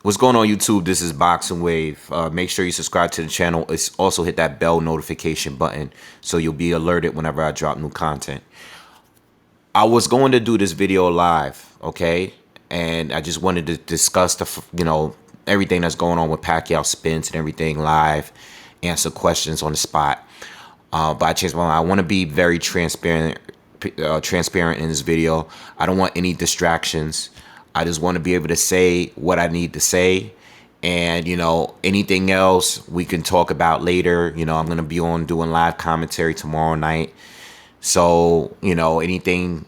What's going on, YouTube? This is BoxingWave. Make sure you subscribe to the channel. It's also hit that bell notification button so you'll be alerted whenever I drop new content. I was going to do this video live, okay? And I just wanted to discuss everything that's going on with Pacquiao, Spence, and everything live, answer questions on the spot. But I changed my mind. I want to be very transparent in this video. I don't want any distractions. I just want to be able to say what I need to say, and anything else we can talk about later. I'm gonna be on doing live commentary tomorrow night, so anything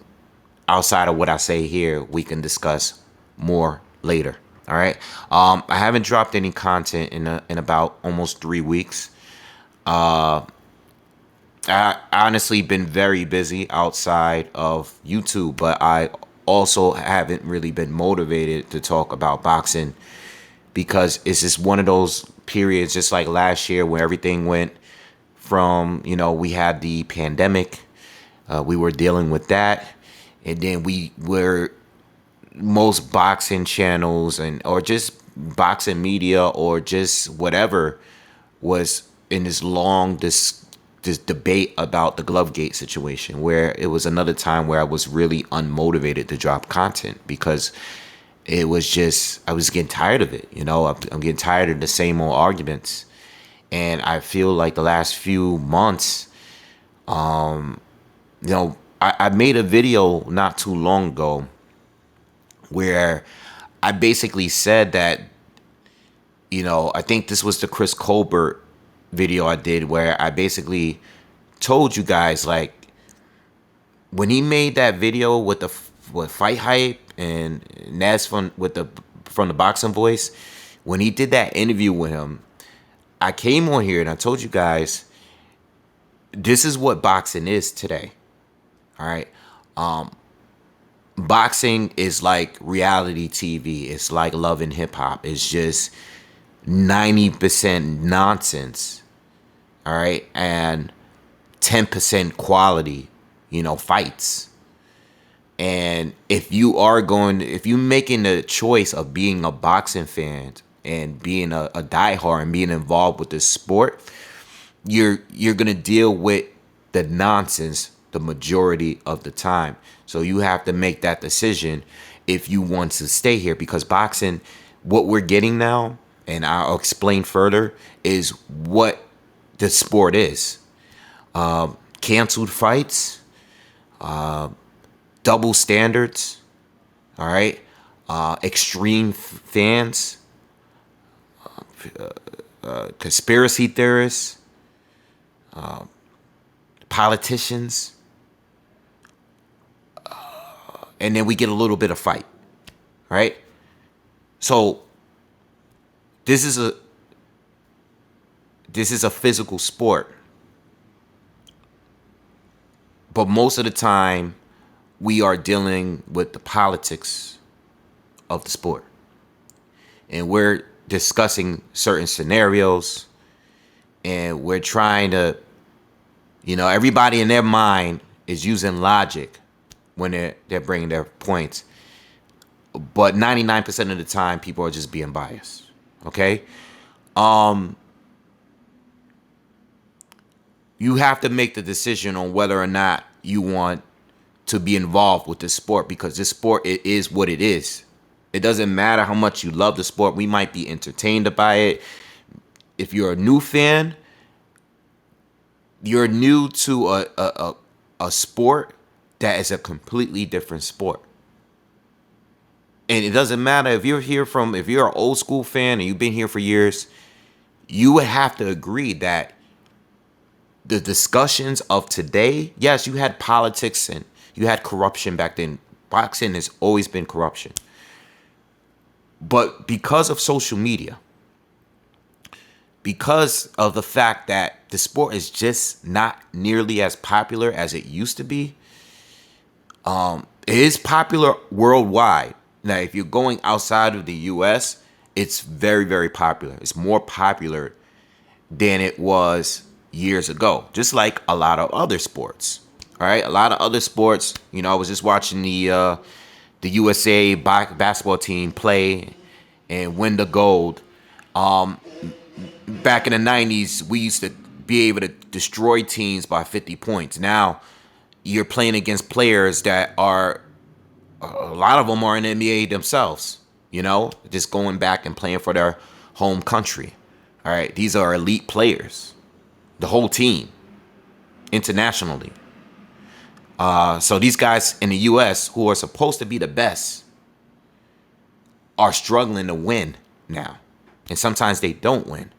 outside of what I say here we can discuss more later. All right. I haven't dropped any content in about almost 3 weeks. I honestly been very busy outside of YouTube, but I also haven't really been motivated to talk about boxing because it's just one of those periods, just like last year, where everything went from, we had the pandemic, we were dealing with that, and then most boxing channels or just boxing media or just whatever was in this long this debate about the Glovegate situation, where it was another time where I was really unmotivated to drop content because it was just, I was getting tired of it. I'm getting tired of the same old arguments. And I feel like the last few months, I made a video not too long ago where I basically said that, I think this was the Chris Colbert video I did, where I basically told you guys, like, when he made that video with the Fight Hype and Naz from the Boxing Voice, when he did that interview with him, I came on here and I told you guys, this is what boxing is today. All right. Boxing is like reality TV. It's like Love and Hip Hop. It's just 90% nonsense. All right, and 10% quality, fights. And if you're making the choice of being a boxing fan and being a diehard and being involved with this sport, you're gonna deal with the nonsense the majority of the time. So you have to make that decision if you want to stay here, because boxing, what we're getting now, and I'll explain further, is what the sport is. Canceled fights, double standards, all right, extreme fans, conspiracy theorists, politicians, and then we get a little bit of fight, right? So this is a physical sport. But most of the time, we are dealing with the politics of the sport. And we're discussing certain scenarios. And we're trying to, everybody in their mind is using logic when they're bringing their points. But 99% of the time, people are just being biased. Okay? You have to make the decision on whether or not you want to be involved with this sport, because this sport, it is what it is. It doesn't matter how much you love the sport. We might be entertained by it. If you're a new fan, you're new to a sport that is a completely different sport. And it doesn't matter if you're an old school fan and you've been here for years, you would have to agree that the discussions of today, yes, you had politics and you had corruption back then. Boxing has always been corruption. But because of social media, because of the fact that the sport is just not nearly as popular as it used to be, it is popular worldwide. Now, if you're going outside of the US, it's very, very popular. It's more popular than it was years ago, just like a lot of other sports. All right, a lot of other sports. I was just watching the USA basketball team play, and win the gold. Back in the 90s, we used to be able to destroy teams by 50 points. Now you're playing against players that are, a lot of them are in the NBA themselves, just going back and playing for their home country. All right, these are elite players, the whole team, internationally. So these guys in the U.S. who are supposed to be the best are struggling to win now, and sometimes they don't win.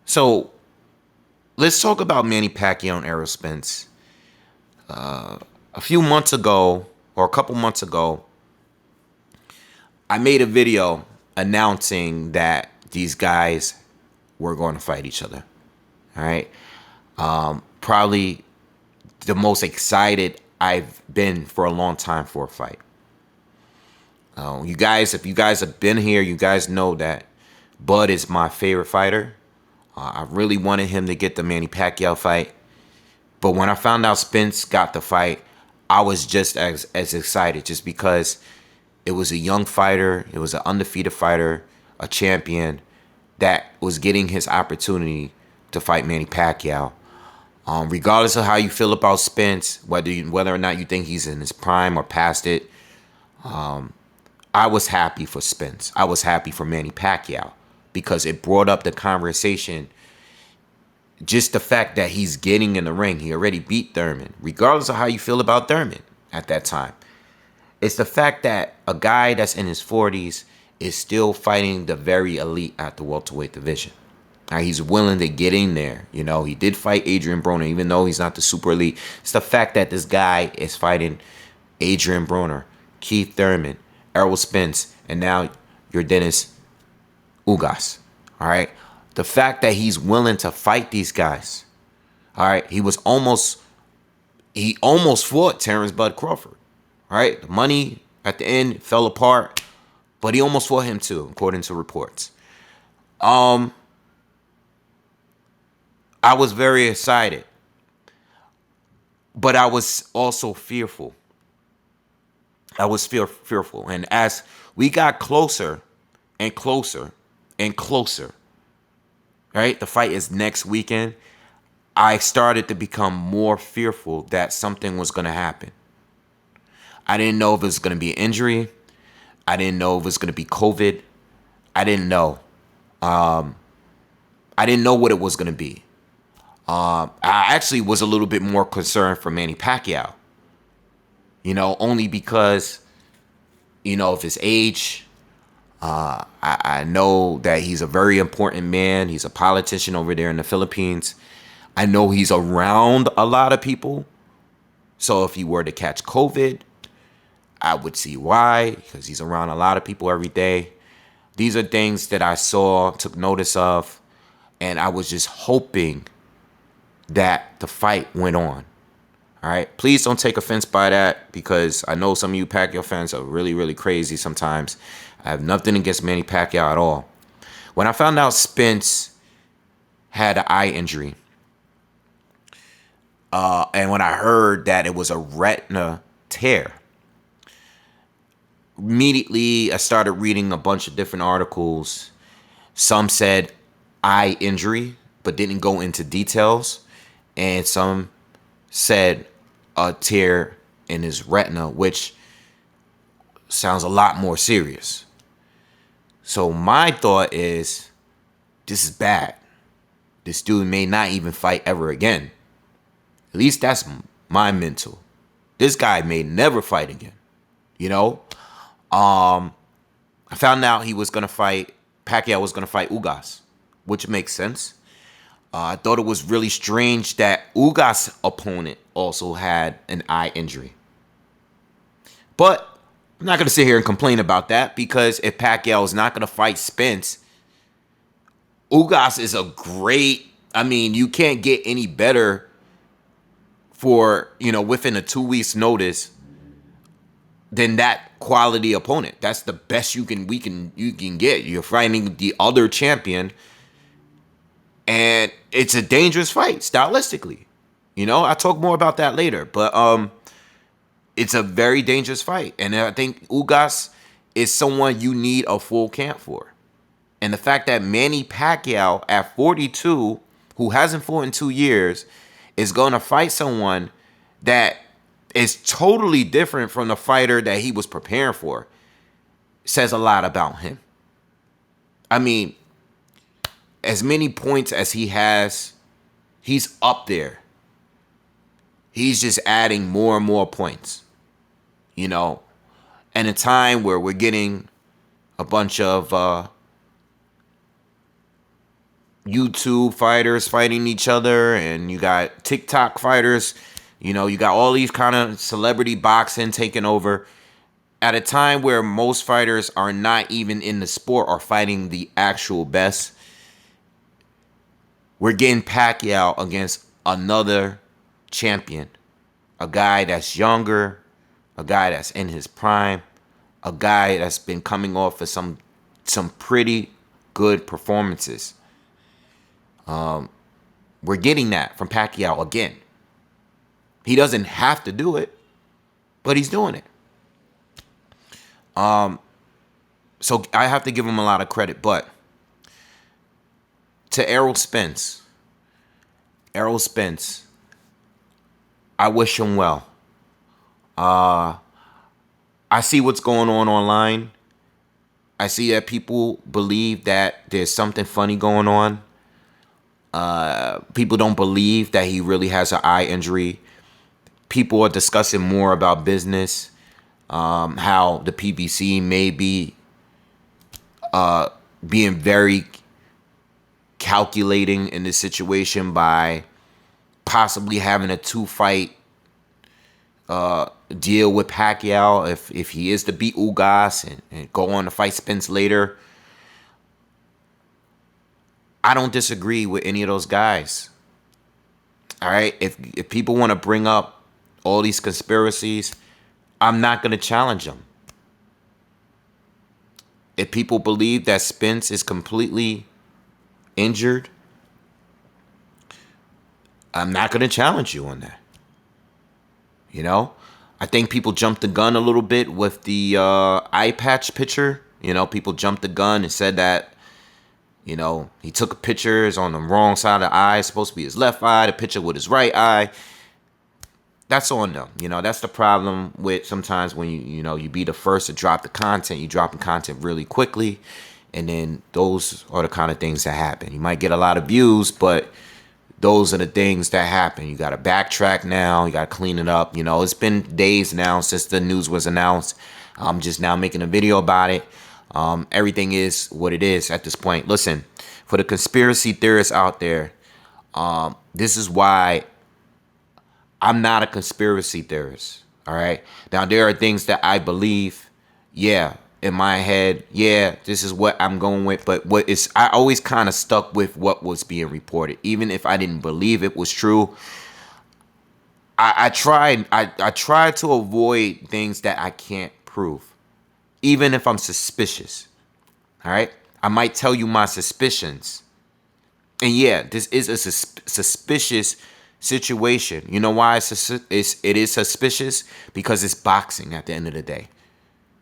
So let's talk about Manny Pacquiao and Errol Spence. A few months ago, or a couple months ago, I made a video announcing that these guys were going to fight each other. All right. Probably the most excited I've been for a long time for a fight. You guys, if you guys have been here, you guys know that Bud is my favorite fighter. I really wanted him to get the Manny Pacquiao fight. But when I found out Spence got the fight, I was just as excited, just because it was a young fighter. It was an undefeated fighter, a champion that was getting his opportunity to fight Manny Pacquiao. Regardless of how you feel about Spence, whether or not you think he's in his prime or past it, I was happy for Spence. I was happy for Manny Pacquiao because it brought up the conversation. Just the fact that he's getting in the ring. He already beat Thurman, regardless of how you feel about Thurman at that time. It's the fact that a guy that's in his 40s is still fighting the very elite at the welterweight division. Now, he's willing to get in there. He did fight Adrian Broner, even though he's not the super elite. It's the fact that this guy is fighting Adrian Broner, Keith Thurman, Errol Spence, and now your Dennis Ugas. All right? The fact that he's willing to fight these guys. All right? He almost fought Terrence Bud Crawford. All right? The money at the end fell apart, but he almost fought him too, according to reports. I was very excited, but I was also fearful. I was fearful. And as we got closer and closer and closer, right? The fight is next weekend. I started to become more fearful that something was going to happen. I didn't know if it was going to be an injury. I didn't know if it was going to be COVID. I didn't know. I didn't know what it was going to be. I actually was a little bit more concerned for Manny Pacquiao. Only because, of his age. I know that he's a very important man. He's a politician over there in the Philippines. I know he's around a lot of people. So if he were to catch COVID, I would see why, because he's around a lot of people every day. These are things that I saw, took notice of, and I was just hoping that the fight went on. All right. Please don't take offense by that, because I know some of you Pacquiao fans are really, really crazy sometimes. I have nothing against Manny Pacquiao at all. When I found out Spence had an eye injury, and when I heard that it was a retina tear, immediately I started reading a bunch of different articles. Some said eye injury, but didn't go into details. And some said a tear in his retina, which sounds a lot more serious. So my thought is, this is bad. This dude may not even fight ever again. At least that's my mental. This guy may never fight again. I found out Pacquiao was going to fight Ugas, which makes sense. I thought it was really strange that Ugas' opponent also had an eye injury. But I'm not going to sit here and complain about that, because if Pacquiao is not going to fight Spence, Ugas is a great, you can't get any better for, within a 2 weeks notice than that quality opponent. That's the best you can get. You're fighting the other champion, and it's a dangerous fight stylistically. I'll talk more about that later. But It's a very dangerous fight. And I think Ugas is someone you need a full camp for. And the fact that Manny Pacquiao at 42, who hasn't fought in 2 years, is going to fight someone that is totally different from the fighter that he was preparing for says a lot about him. I mean, as many points as he has, he's up there. He's just adding more and more points, you know, in a time where we're getting a bunch of YouTube fighters fighting each other, and you got TikTok fighters, you know, you got all these kind of celebrity boxing taking over at a time where most fighters are not even in the sport or fighting the actual best. We're getting Pacquiao against another champion, a guy that's younger, a guy that's in his prime, a guy that's been coming off of some pretty good performances. We're getting that from Pacquiao again. He doesn't have to do it, but he's doing it. So I have to give him a lot of credit, but to Errol Spence, I wish him well. I see what's going on online. I see that people believe that there's something funny going on. People don't believe that he really has an eye injury. People are discussing more about business, how the PBC may be being very calculating in this situation by possibly having a 2-fight deal with Pacquiao if he is to beat Ugas and go on to fight Spence later. I don't disagree with any of those guys. All right, if people want to bring up all these conspiracies, I'm not going to challenge them. If people believe that Spence is completely injured, I'm not going to challenge you on that. You know, I think people jumped the gun a little bit with the eye patch picture. You know, people jumped the gun and said that, you know, he took pictures on the wrong side of the eye. It's supposed to be his left eye, the picture with his right eye. That's on them. You know, that's the problem with sometimes when you be the first to drop the content. You dropping content really quickly, and then those are the kind of things that happen. You might get a lot of views, but those are the things that happen. You got to backtrack now. You got to clean it up. You know, it's been days now since the news was announced. I'm just now making a video about it. Everything is what it is at this point. Listen, for the conspiracy theorists out there, this is why I'm not a conspiracy theorist. All right. Now, there are things that I believe, yeah, in my head, yeah, this is what I'm going with. But I always kind of stuck with what was being reported. Even if I didn't believe it was true, I tried to avoid things that I can't prove, even if I'm suspicious. All right. I might tell you my suspicions. And yeah, this is a suspicious situation. You know why it is suspicious? Because it's boxing at the end of the day.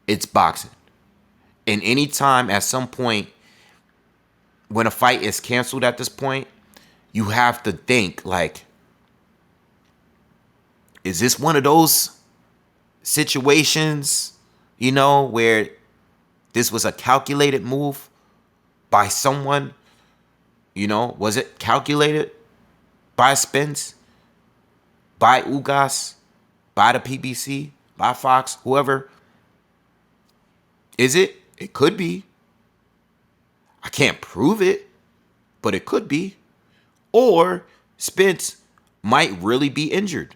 It's boxing. And anytime at some point when a fight is canceled at this point, you have to think like, is this one of those situations, you know, where this was a calculated move by someone? You know, was it calculated by Spence, by Ugas, by the PBC, by Fox, whoever? Is it? It could be. I can't prove it, but it could be. Or Spence might really be injured.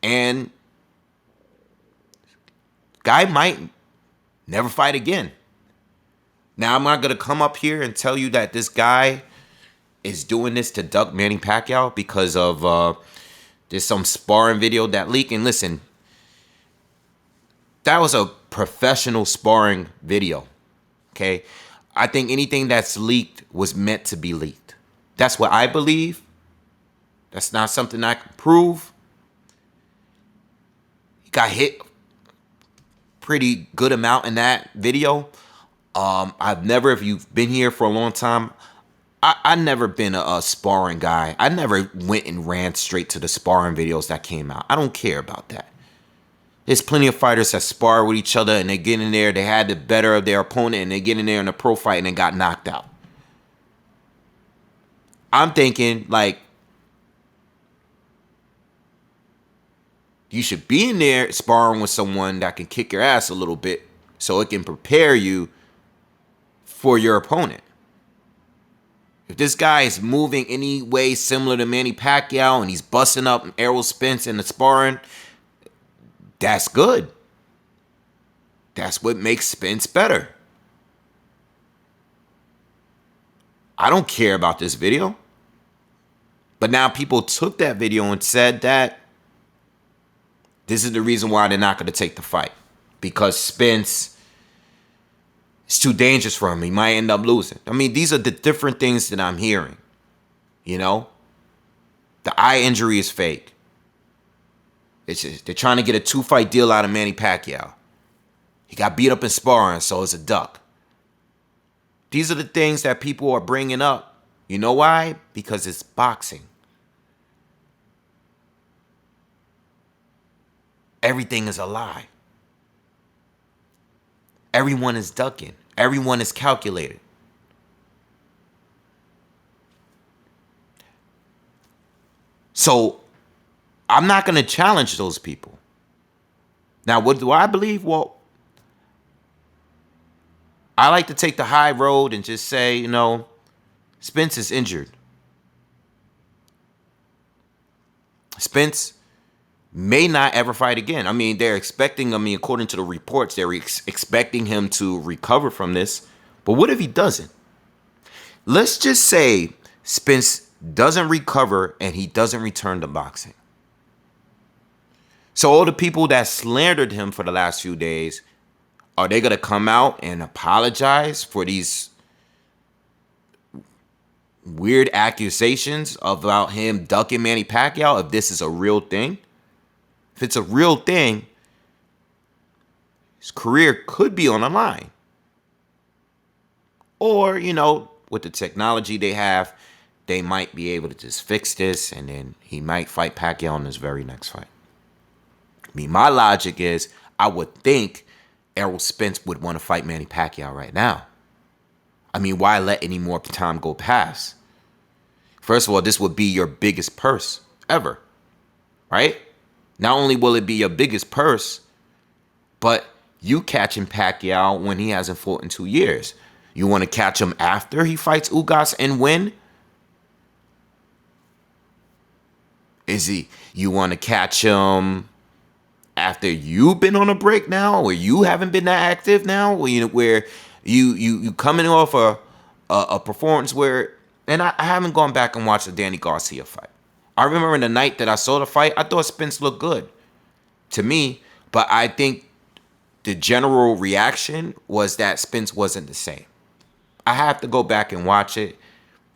And guy might never fight again. Now, I'm not going to come up here and tell you that this guy is doing this to duck Manny Pacquiao because of there's some sparring video that leaked. And listen, that was a professional sparring video, okay? I think anything that's leaked was meant to be leaked. That's what I believe. That's not something I can prove. got hit pretty good amount in that video. I've never, if you've been here for a long time, I never been a sparring guy. I never went and ran straight to the sparring videos that came out. I don't care about that. There's plenty of fighters that spar with each other and they get in there, they had the better of their opponent, and they get in there in a pro fight and they got knocked out. I'm thinking, like, you should be in there sparring with someone that can kick your ass a little bit so it can prepare you for your opponent. If this guy is moving any way similar to Manny Pacquiao and he's busting up Errol Spence in the sparring, that's good. That's what makes Spence better. I don't care about this video. But now people took that video and said that this is the reason why they're not going to take the fight. Because Spence is too dangerous for him. He might end up losing. I mean, these are the different things that I'm hearing. You know? The eye injury is fake. It's just, they're trying to get a 2-fight deal out of Manny Pacquiao. He got beat up in sparring, so it's a duck. These are the things that people are bringing up. You know why? Because it's boxing. Everything is a lie. Everyone is ducking. Everyone is calculated. So I'm not going to challenge those people. Now, what do I believe? Well, I like to take the high road and just say, you know, Spence is injured. Spence may not ever fight again. I mean, they're expecting, according to the reports, they're expecting him to recover from this. But what if he doesn't? Let's just say Spence doesn't recover and he doesn't return to boxing. So all the people that slandered him for the last few days, are they going to come out and apologize for these weird accusations about him ducking Manny Pacquiao if this is a real thing? If it's a real thing, his career could be on the line. Or, you know, with the technology they have, they might be able to just fix this and then he might fight Pacquiao in his very next fight. I mean, my logic is I would think Errol Spence would want to fight Manny Pacquiao right now. I mean, why let any more time go past? First of all, this would be your biggest purse ever, right? Not only will it be your biggest purse, but you catching Pacquiao when he hasn't fought in 2 years. You want to catch him after he fights Ugas and win? You want to catch him after you've been on a break now, or you haven't been that active now, where you coming off a performance where, and I haven't gone back and watched the Danny Garcia fight. I remember in the night that I saw the fight, I thought Spence looked good to me, but I think the general reaction was that Spence wasn't the same. I have to go back and watch it.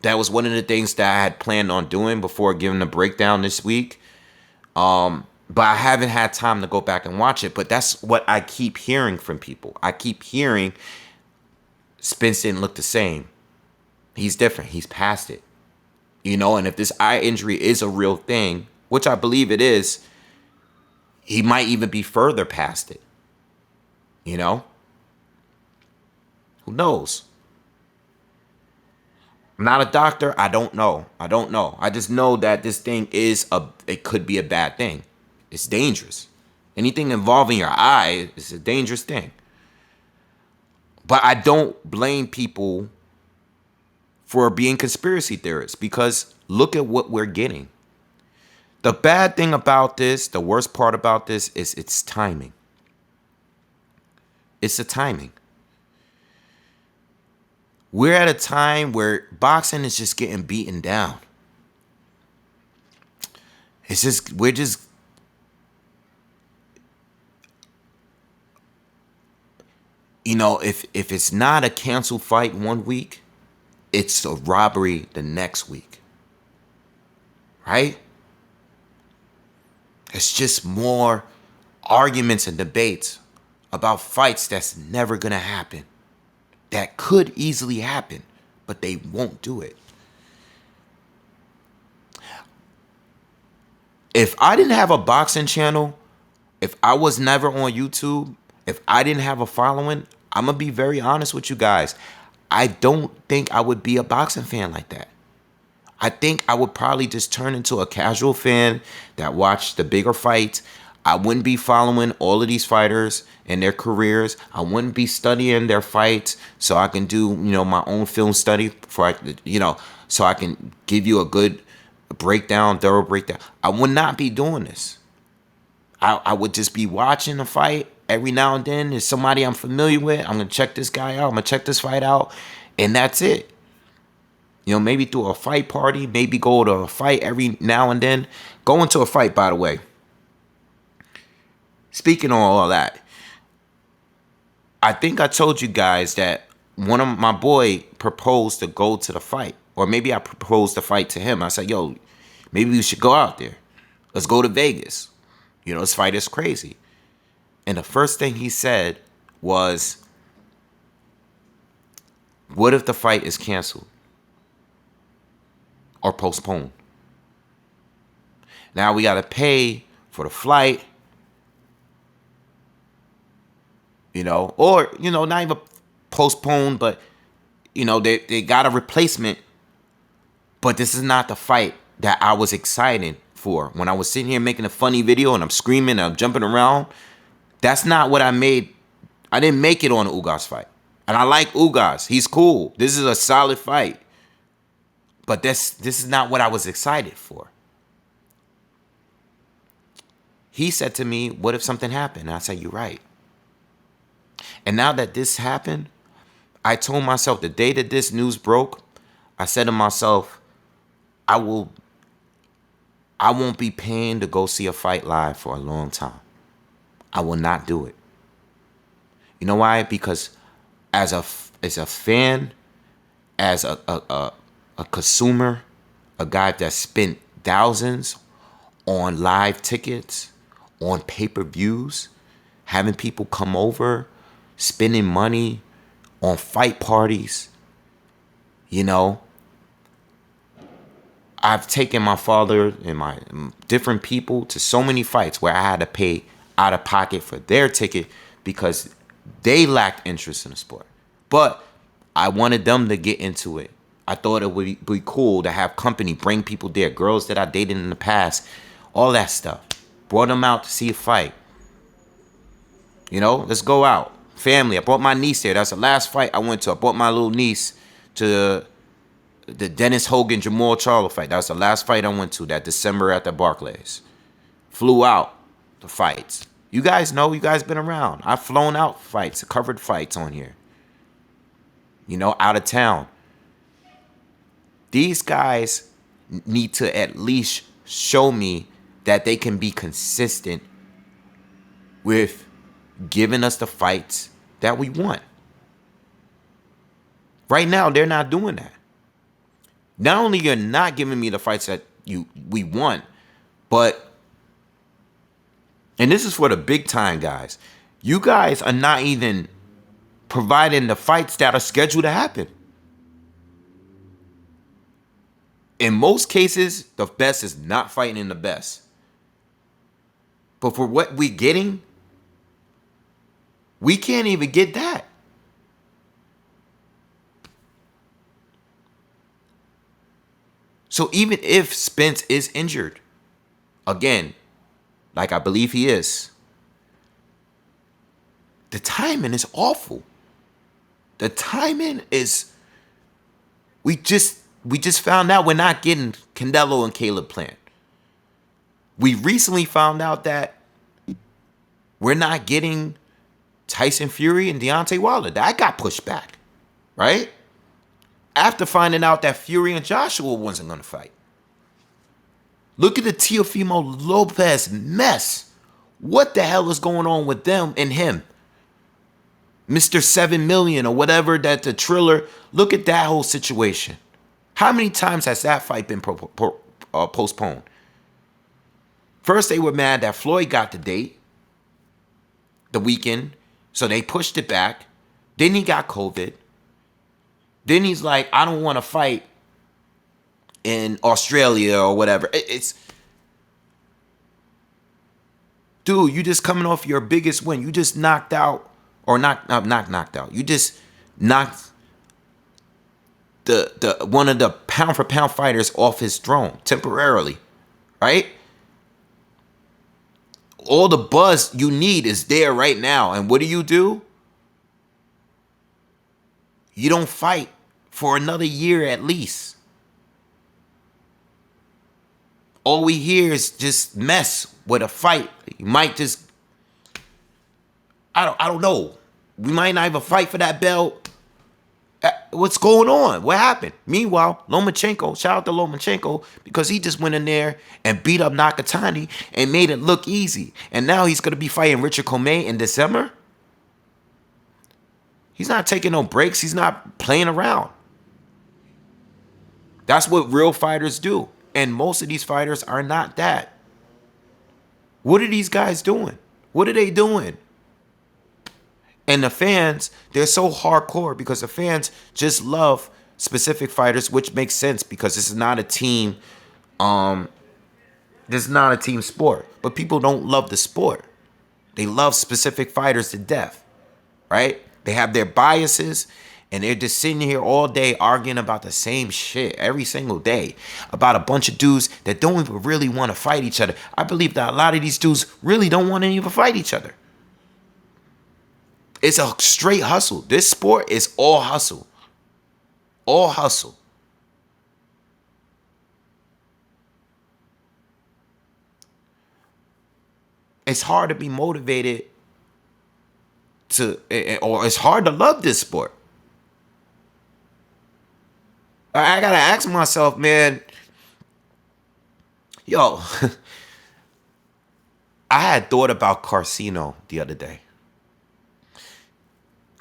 That was one of the things that I had planned on doing before giving the breakdown this week. But I haven't had time to go back and watch it. But that's what I keep hearing from people. I keep hearing Spence didn't look the same. He's different. He's past it. You know, and if this eye injury is a real thing, which I believe it is, he might even be further past it. You know? Who knows? I'm not a doctor. I don't know. I just know that this thing it could be a bad thing. It's dangerous. Anything involving your eye is a dangerous thing. But I don't blame people for being conspiracy theorists, because look at what we're getting. The bad thing about this, the worst part about this, is its timing. It's the timing. We're at a time where boxing is just getting beaten down. We're just you know, if it's not a canceled fight 1 week, it's a robbery the next week. Right? It's just more arguments and debates about fights that's never gonna happen, that could easily happen, but they won't do it. If I didn't have a boxing channel, if I was never on YouTube, if I didn't have a following, I'm gonna be very honest with you guys. I don't think I would be a boxing fan like that. I think I would probably just turn into a casual fan that watched the bigger fights. I wouldn't be following all of these fighters and their careers. I wouldn't be studying their fights so I can do, my own film study so I can give you a good breakdown, thorough breakdown. I would not be doing this. I would just be watching a fight every now and then. There's somebody I'm familiar with. I'm going to check this guy out. I'm going to check this fight out. And that's it. Maybe through a fight party, maybe go to a fight every now and then. Going to a fight, by the way. Speaking of all that, I think I told you guys that one of my boy proposed to go to the fight. Or maybe I proposed the fight to him. I said, yo, maybe we should go out there. Let's go to Vegas. This fight is crazy. And the first thing he said was, what if the fight is canceled or postponed? Now we got to pay for the flight, or, not even postponed, but, they got a replacement. But this is not the fight that I was excited for. When I was sitting here making a funny video and I'm screaming and I'm jumping around, that's not what I made. I didn't make it on the Ugas fight. And I like Ugas. He's cool. This is a solid fight. But this is not what I was excited for. He said to me, what if something happened? And I said, you're right. And now that this happened, I told myself the day that this news broke, I said to myself, I won't be paying to go see a fight live for a long time. I will not do it. You know why? Because as a fan, as a consumer, a guy that spent thousands on live tickets, on pay-per-views, having people come over, spending money on fight parties, I've taken my father and my different people to so many fights where I had to pay out of pocket for their ticket because they lacked interest in the sport. But I wanted them to get into it. I thought it would be cool to have company, bring people there, girls that I dated in the past, all that stuff. Brought them out to see a fight. Let's go out. Family. I brought my niece there. That's the last fight I went to. I brought my little niece to the Dennis Hogan Jamal Charlo fight. That was the last fight I went to that December at the Barclays. Flew out the fights. You guys know, you guys been around. I've flown out fights, covered fights on here. Out of town. These guys need to at least show me that they can be consistent with giving us the fights that we want. Right now, they're not doing that. Not only you're not giving me the fights that we want, but, and this is for the big time guys, you guys are not even providing the fights that are scheduled to happen. In most cases, the best is not fighting in the best. But for what we're getting, we can't even get that. So even if Spence is injured, again, like I believe he is, the timing is awful. The timing is, we just found out we're not getting Canelo and Caleb Plant. We recently found out that we're not getting Tyson Fury and Deontay Wilder. That got pushed back, right? After finding out that Fury and Joshua wasn't going to fight. Look at the Teofimo Lopez mess. What the hell is going on with them and him? Mr. 7 million or whatever, that the Triller. Look at that whole situation. How many times has that fight been postponed? First, they were mad that Floyd got the date. the weekend. So they pushed it back. Then he got COVID. Then he's like, I don't want to fight in Australia or whatever. It's dude, you just coming off your biggest win. You just knocked out, or not knocked out. You just knocked the one of the pound for pound fighters off his throne temporarily, right? All the buzz you need is there right now. And what do? You don't fight for another year at least. All we hear is just mess with a fight. You might just, I don't know. We might not even fight for that belt. What's going on? What happened? Meanwhile, Lomachenko, shout out to Lomachenko, because he just went in there and beat up Nakatani and made it look easy. And now he's going to be fighting Richard Comey in December. He's not taking no breaks. He's not playing around. That's what real fighters do. And most of these fighters are not that. What are these guys doing? What are they doing? And the fans, they're so hardcore because the fans just love specific fighters, which makes sense because this is not a team. This is not a team sport. But people don't love the sport. They love specific fighters to death, right? They have their biases, and they're just sitting here all day arguing about the same shit every single day about a bunch of dudes that don't even really want to fight each other. I believe that a lot of these dudes really don't want to even fight each other. It's a straight hustle. This sport is all hustle. All hustle. It's hard to be motivated or it's hard to love this sport. I gotta ask myself, man, yo, I had thought about Carcino the other day.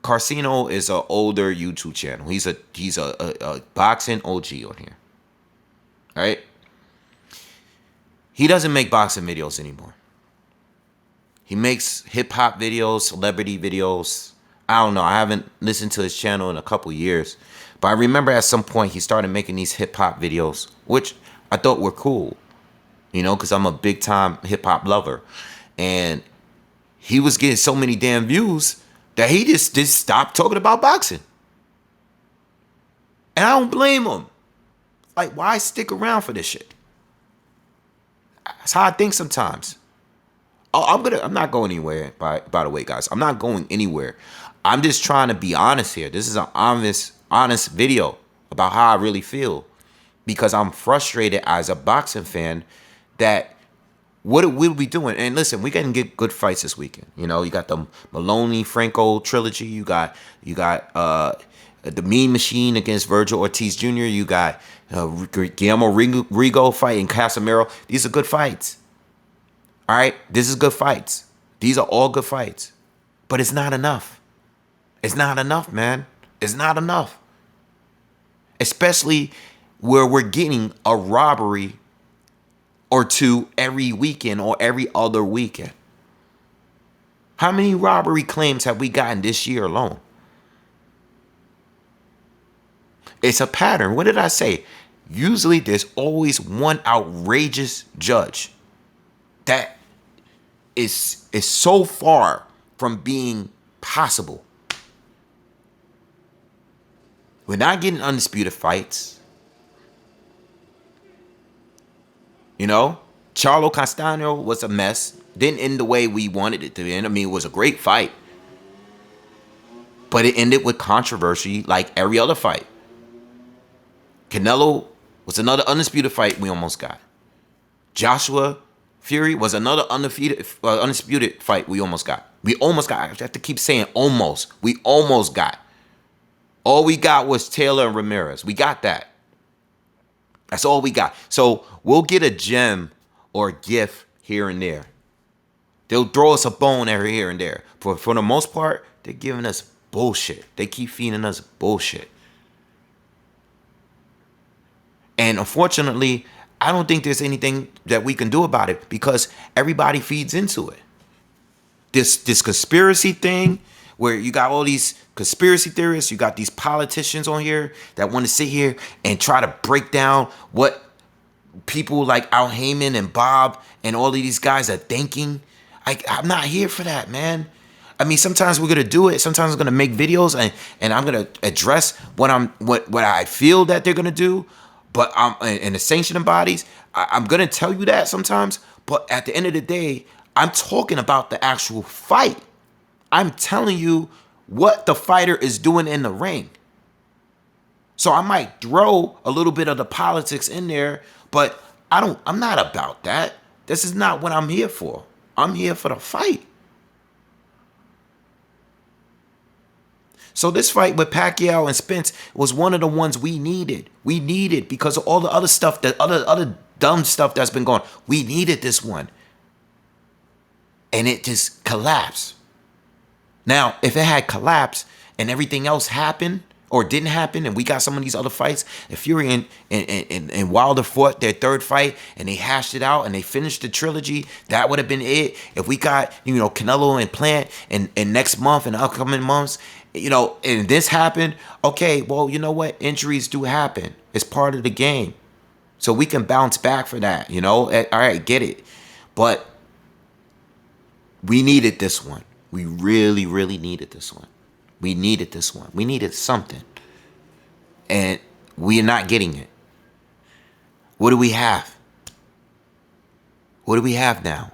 Carcino is an older YouTube channel. He's a boxing OG on here. Right? He doesn't make boxing videos anymore. He makes hip hop videos, celebrity videos. I don't know. I haven't listened to his channel in a couple years. But I remember at some point he started making these hip hop videos, which I thought were cool. You know, because I'm a big time hip hop lover. And he was getting so many damn views that he just stopped talking about boxing. And I don't blame him. Like, why stick around for this shit? That's how I think sometimes. I'm not going anywhere, by the way, guys. I'm not going anywhere. I'm just trying to be honest here. This is an honest video about how I really feel. Because I'm frustrated as a boxing fan that what are we doing? And listen, we can get good fights this weekend. You know, you got the Maloney Franco trilogy. You got the Mean Machine against Virgil Ortiz Jr. You got Guillermo Rigo fighting Casemiro. These are good fights. All right, this is good fights. These are all good fights, but it's not enough. It's not enough, man. It's not enough. Especially where we're getting a robbery or two every weekend or every other weekend. How many robbery claims have we gotten this year alone? It's a pattern. What did I say? Usually there's always one outrageous judge that is so far from being possible. We're not getting undisputed fights. You know, Charlo Castaño was a mess. Didn't end the way we wanted it to end. I mean, it was a great fight. But it ended with controversy like every other fight. Canelo was another undisputed fight we almost got. Joshua Fury was another undisputed fight we almost got. We almost got. I have to keep saying almost. We almost got. All we got was Taylor and Ramirez. We got that. That's all we got. So we'll get a gem or a gift here and there. They'll throw us a bone every here and there. For the most part, they're giving us bullshit. They keep feeding us bullshit. And unfortunately, I don't think there's anything that we can do about it because everybody feeds into it. this conspiracy thing where you got all these conspiracy theorists, you got these politicians on here that want to sit here and try to break down what people like Al Heyman and Bob and all of these guys are thinking. I'm not here for that, man. I mean, sometimes we're gonna do it. Sometimes I'm gonna make videos and I'm gonna address what I feel that they're gonna do. But I'm in the sanctioning bodies. I'm gonna tell you that sometimes. But at the end of the day, I'm talking about the actual fight. I'm telling you what the fighter is doing in the ring. So I might throw a little bit of the politics in there, but I'm not about that. This is not what I'm here for. I'm here for the fight. So this fight with Pacquiao and Spence was one of the ones we needed. We needed because of all the other stuff, that other dumb stuff that's been going. We needed this one. And it just collapsed. Now, if it had collapsed and everything else happened or didn't happen and we got some of these other fights, if Fury and Wilder fought their third fight and they hashed it out and they finished the trilogy, that would have been it. If we got, Canelo and Plant and next month and upcoming months, and this happened, okay, well, you know what? Injuries do happen. It's part of the game. So we can bounce back for that, All right, get it. But we needed this one. We really, really needed this one. We needed this one. We needed something. And we're not getting it. What do we have? What do we have now?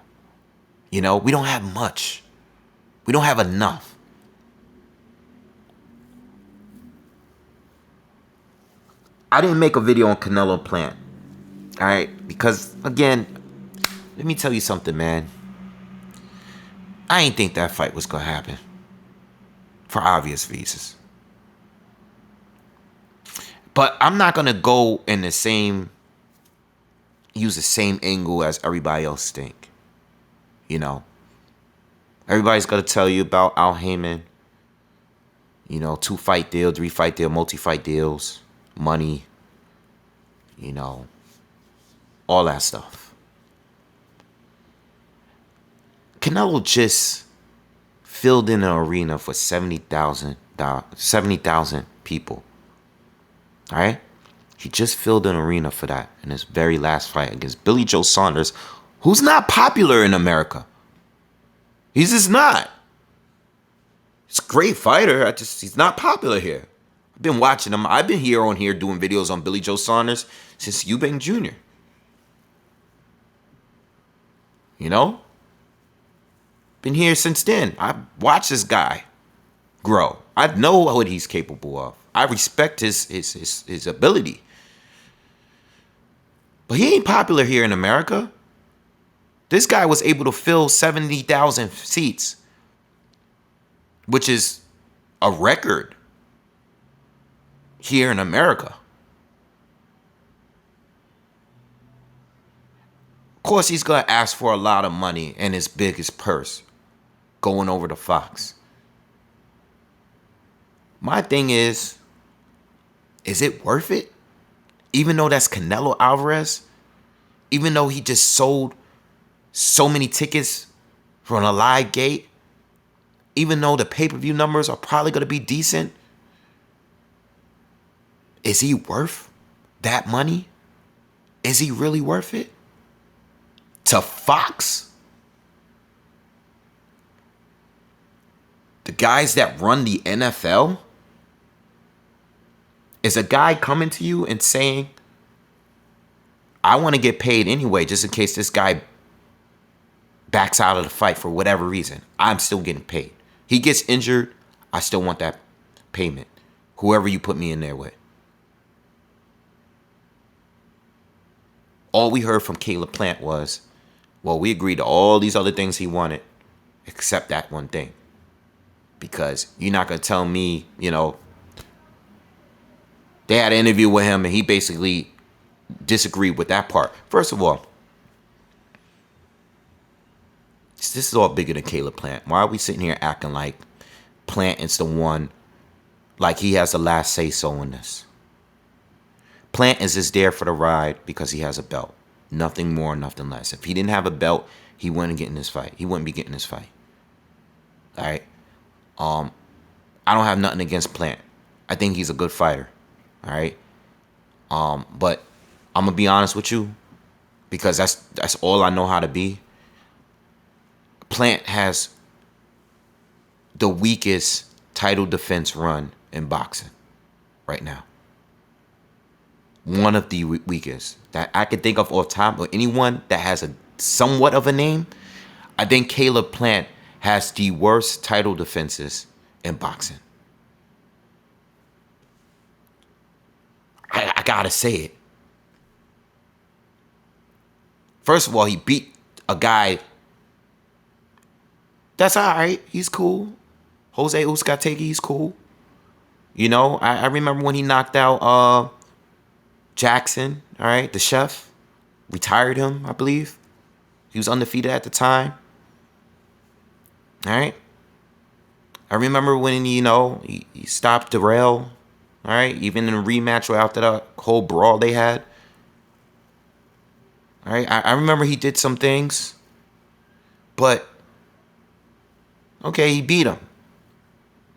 We don't have much. We don't have enough. I didn't make a video on Canelo Plant. All right? Because, again, let me tell you something, man. I ain't think that fight was going to happen. For obvious reasons. But I'm not going to go in use the same angle as everybody else think. Everybody's going to tell you about Al Heyman. 2-fight deal, 3-fight deal, multi-fight deals, money, all that stuff. Canelo just filled in an arena for 70,000 people. All right? He just filled an arena for that in his very last fight against Billy Joe Saunders, who's not popular in America. He's just not. He's a great fighter. He's not popular here. I've been watching him. I've been on here doing videos on Billy Joe Saunders since Eubank Jr. Been here since then. I watched this guy grow. I know what he's capable of. I respect his ability. But he ain't popular here in America. This guy was able to fill 70,000 seats, which is a record here in America. Of course, he's going to ask for a lot of money and his biggest purse going over to Fox. My thing is it worth it? Even though that's Canelo Alvarez, even though he just sold so many tickets from a live gate, even though the pay-per-view numbers are probably going to be decent, is he worth that money? Is he really worth it? To Fox? The guys that run the NFL? Is a guy coming to you and saying, I want to get paid anyway, just in case this guy backs out of the fight for whatever reason. I'm still getting paid. He gets injured, I still want that payment. Whoever you put me in there with. All we heard from Caleb Plant was, well, we agreed to all these other things he wanted, except that one thing. Because you're not going to tell me, they had an interview with him and he basically disagreed with that part. First of all, this is all bigger than Caleb Plant. Why are we sitting here acting like Plant is the one, like he has the last say-so in this? Plant is just there for the ride because he has a belt. Nothing more, nothing less. If he didn't have a belt, he wouldn't get in this fight. He wouldn't be getting this fight. All right. I don't have nothing against Plant. I think he's a good fighter. All right. But I'm gonna be honest with you because that's all I know how to be. Plant has the weakest title defense run in boxing right now. One of the weakest that I can think of off top, or anyone that has a somewhat of a name. I think Caleb Plant has the worst title defenses in boxing. I gotta say it. First of all, he beat a guy that's all right. He's cool. Jose Uzcategui, he's cool. You know, I remember when he knocked out Jackson, all right, the chef. Retired him, I believe. He was undefeated at the time. All right. I remember when, he stopped Darrell. All right. Even in a rematch after that whole brawl they had. All right. I remember he did some things. But, okay, he beat him.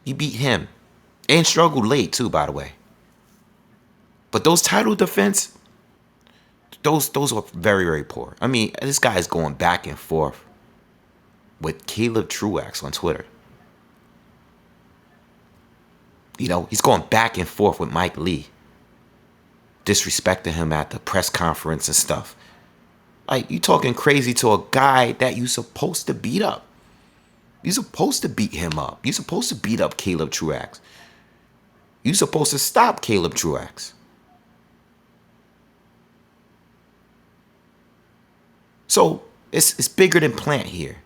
He beat him. And struggled late, too, by the way. But those title defense, those are very, very poor. I mean, this guy is going back and forth with Caleb Truax on Twitter. You know, he's going back and forth with Mike Lee. Disrespecting him at the press conference and stuff. Like, you talking crazy to a guy that you supposed to beat up. You supposed to beat him up. You supposed to beat up Caleb Truax. You supposed to stop Caleb Truax. So, it's bigger than Plant here.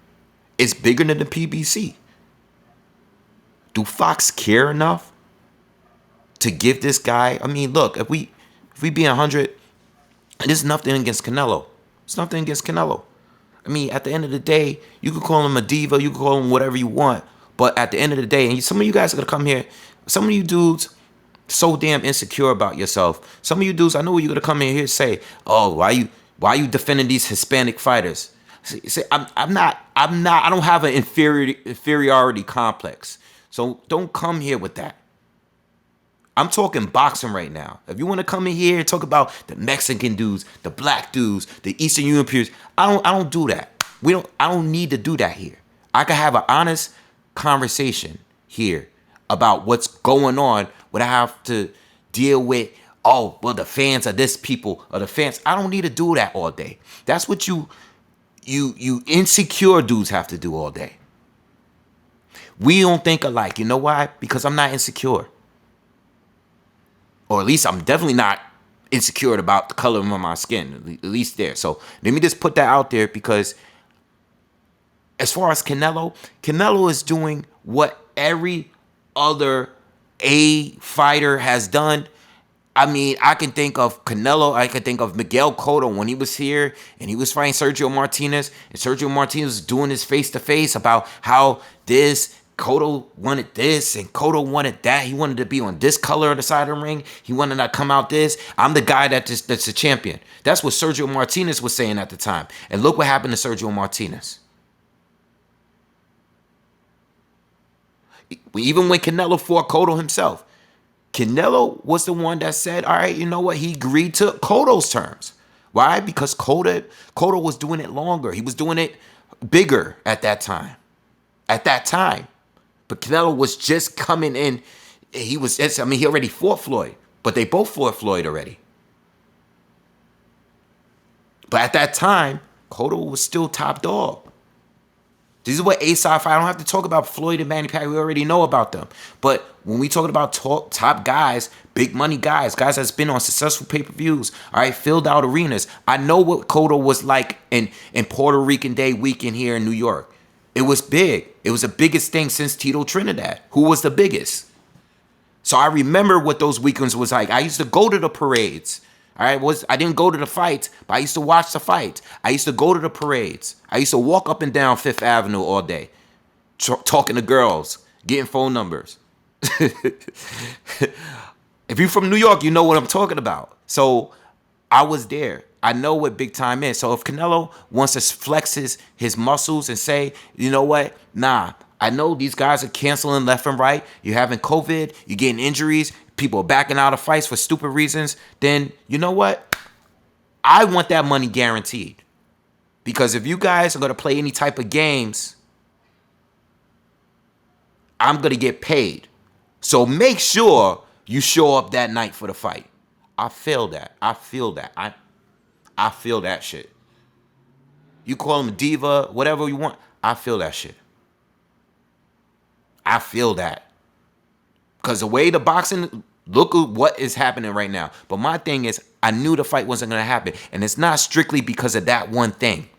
It's bigger than the PBC. Do Fox care enough to give this guy? I mean, look, if we be 100, there's nothing against Canelo. It's nothing against Canelo. I mean, at the end of the day, you can call him a diva, you can call him whatever you want, but at the end of the day, and some of you guys are gonna come here, some of you dudes so damn insecure about yourself. Some of you dudes, I know you're gonna come in here and say, "Oh, why you defending these Hispanic fighters?" See, I'm not. I don't have an inferiority complex. So don't come here with that. I'm talking boxing right now. If you want to come in here and talk about the Mexican dudes, the black dudes, the Eastern Europeans, I don't do that. I don't need to do that here. I can have an honest conversation here about what's going on without have to deal with, oh, well, the fans are this people or the fans. I don't need to do that all day. That's what you insecure dudes have to do all day. We don't think alike. You know why? Because I'm not insecure. Or at least I'm definitely not insecure about the color of my skin. At least there. So let me just put that out there because as far as Canelo is doing what every other A fighter has done. I mean, I can think of Canelo. I can think of Miguel Cotto when he was here and he was fighting Sergio Martinez. And Sergio Martinez was doing his face-to-face about how Cotto wanted this and Cotto wanted that. He wanted to be on this color of the side of the ring. He wanted to come out this. I'm the guy that's the champion. That's what Sergio Martinez was saying at the time. And look what happened to Sergio Martinez. Even when Canelo fought Cotto himself, Canelo was the one that said, all right, you know what? He agreed to Cotto's terms. Why? Because Cotto was doing it longer. He was doing it bigger at that time. But Canelo was just coming in. He already fought Floyd. But they both fought Floyd already. But at that time, Cotto was still top dog. This is what A-side fight. I don't have to talk about Floyd and Manny Pacquiao. We already know about them. But when we talking about top guys, big money guys that's been on successful pay-per-views, all right, filled out arenas. I know what Cotto was like in Puerto Rican Day weekend here in New York. It was big. It was the biggest thing since Tito Trinidad, who was the biggest. So I remember what those weekends was like. I used to go to the parades. All right, I didn't go to the fights, but I used to watch the fights. I used to go to the parades. I used to walk up and down Fifth Avenue all day, talking to girls, getting phone numbers. If you're from New York, you know what I'm talking about. So I was there. I know what big time is. So if Canelo wants to flex his muscles and say, you know what? Nah, I know these guys are canceling left and right. You're having COVID. You're getting injuries. People are backing out of fights for stupid reasons. Then, you know what? I want that money guaranteed. Because if you guys are going to play any type of games, I'm going to get paid. So make sure you show up that night for the fight. I feel that. I feel that. I feel that shit. You call him a diva, whatever you want. I feel that shit. I feel that. Because the way the boxing, look at what is happening right now. But my thing is, I knew the fight wasn't going to happen. And it's not strictly because of that one thing.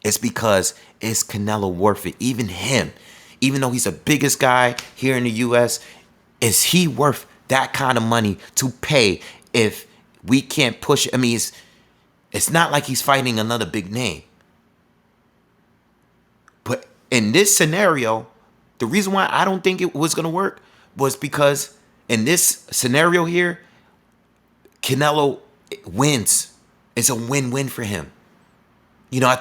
It's because is Canelo worth it? Even him, even though he's the biggest guy here in the U.S., is he worth that kind of money to pay if we can't push? I mean, it's not like he's fighting another big name. But in this scenario, the reason why I don't think it was going to work was because in this scenario here, Canelo wins. It's a win-win for him. You know,